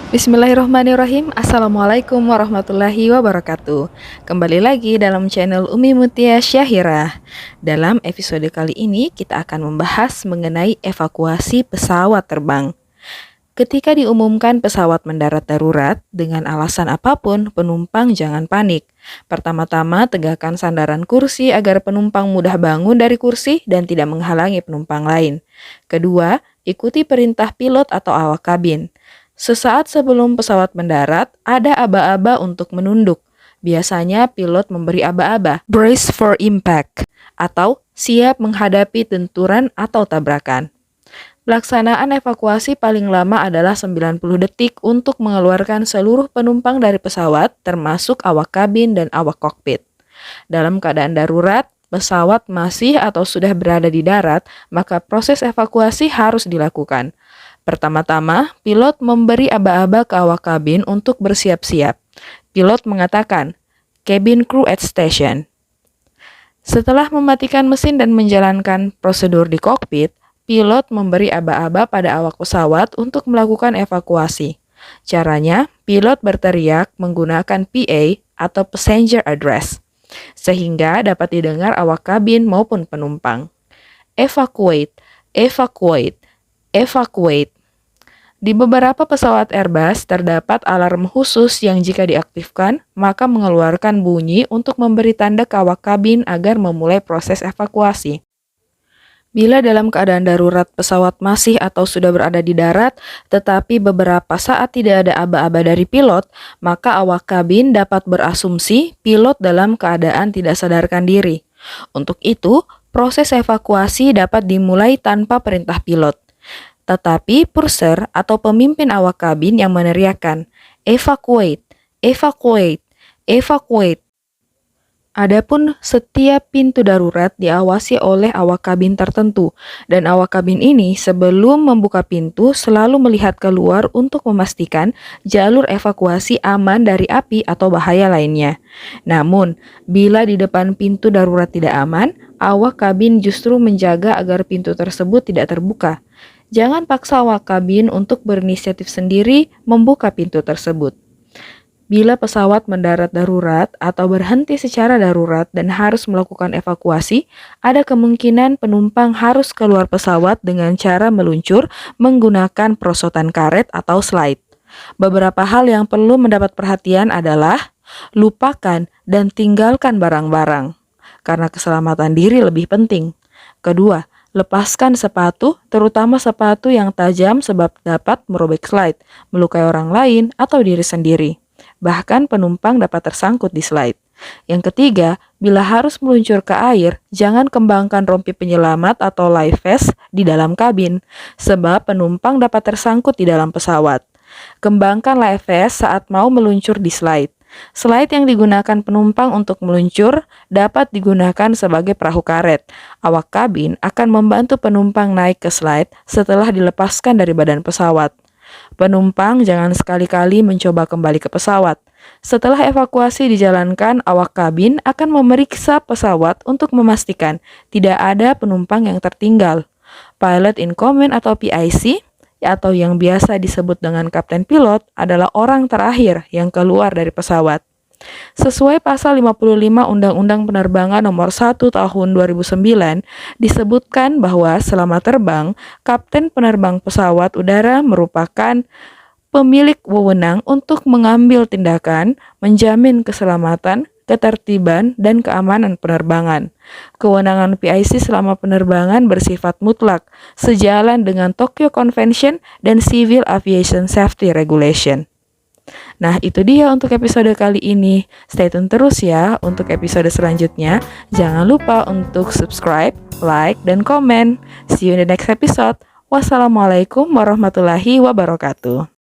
Bismillahirrahmanirrahim. Assalamualaikum warahmatullahi wabarakatuh. Kembali lagi dalam channel Umi Mutia Syahirah. Dalam episode kali ini kita akan membahas mengenai evakuasi pesawat terbang. Ketika diumumkan pesawat mendarat darurat, dengan alasan apapun, penumpang jangan panik. Pertama-tama, tegakkan sandaran kursi agar penumpang mudah bangun dari kursi dan tidak menghalangi penumpang lain. Kedua, ikuti perintah pilot atau awak kabin. Sesaat sebelum pesawat mendarat, ada aba-aba untuk menunduk. Biasanya pilot memberi aba-aba, brace for impact, atau siap menghadapi benturan atau tabrakan. Pelaksanaan evakuasi paling lama adalah 90 detik untuk mengeluarkan seluruh penumpang dari pesawat, termasuk awak kabin dan awak kokpit. Dalam keadaan darurat, pesawat masih atau sudah berada di darat, maka proses evakuasi harus dilakukan. Pertama-tama, pilot memberi aba-aba ke awak kabin untuk bersiap-siap. Pilot mengatakan, "Cabin crew at station." Setelah mematikan mesin dan menjalankan prosedur di kokpit, pilot memberi aba-aba pada awak pesawat untuk melakukan evakuasi. Caranya, pilot berteriak menggunakan PA atau Passenger Address, sehingga dapat didengar awak kabin maupun penumpang. Evacuate, evacuate, evacuate. Di beberapa pesawat Airbus terdapat alarm khusus yang jika diaktifkan, maka mengeluarkan bunyi untuk memberi tanda ke awak kabin agar memulai proses evakuasi. Bila dalam keadaan darurat pesawat masih atau sudah berada di darat, tetapi beberapa saat tidak ada aba-aba dari pilot, maka awak kabin dapat berasumsi pilot dalam keadaan tidak sadarkan diri. Untuk itu, proses evakuasi dapat dimulai tanpa perintah pilot. Tetapi purser atau pemimpin awak kabin yang meneriakkan, "Evacuate, evacuate, evacuate." Adapun setiap pintu darurat diawasi oleh awak kabin tertentu, dan awak kabin ini sebelum membuka pintu selalu melihat keluar untuk memastikan jalur evakuasi aman dari api atau bahaya lainnya. Namun, bila di depan pintu darurat tidak aman, awak kabin justru menjaga agar pintu tersebut tidak terbuka. Jangan paksa awak kabin untuk berinisiatif sendiri membuka pintu tersebut. Bila pesawat mendarat darurat atau berhenti secara darurat dan harus melakukan evakuasi, ada kemungkinan penumpang harus keluar pesawat dengan cara meluncur menggunakan perosotan karet atau slide. Beberapa hal yang perlu mendapat perhatian adalah lupakan dan tinggalkan barang-barang, karena keselamatan diri lebih penting. Kedua, lepaskan sepatu, terutama sepatu yang tajam sebab dapat merobek slide, melukai orang lain atau diri sendiri. Bahkan penumpang dapat tersangkut di slide. Yang ketiga, bila harus meluncur ke air, jangan kembangkan rompi penyelamat atau life vest di dalam kabin, sebab penumpang dapat tersangkut di dalam pesawat. Kembangkan life vest saat mau meluncur di slide. Slide yang digunakan penumpang untuk meluncur dapat digunakan sebagai perahu karet. Awak kabin akan membantu penumpang naik ke slide setelah dilepaskan dari badan pesawat. Penumpang jangan sekali-kali mencoba kembali ke pesawat. Setelah evakuasi dijalankan, awak kabin akan memeriksa pesawat untuk memastikan tidak ada penumpang yang tertinggal. Pilot in command atau PIC, atau yang biasa disebut dengan kapten pilot, adalah orang terakhir yang keluar dari pesawat. Sesuai pasal 55 Undang-Undang Penerbangan Nomor 1 Tahun 2009, disebutkan bahwa selama terbang, kapten penerbang pesawat udara merupakan pemilik wewenang untuk mengambil tindakan, menjamin keselamatan, ketertiban, dan keamanan penerbangan. Kewenangan PIC selama penerbangan bersifat mutlak, sejalan dengan Tokyo Convention dan Civil Aviation Safety Regulation. Nah, itu dia untuk episode kali ini. Stay tune terus ya untuk episode selanjutnya. Jangan lupa untuk subscribe, like, dan komen. See you in the next episode. Wassalamualaikum warahmatullahi wabarakatuh.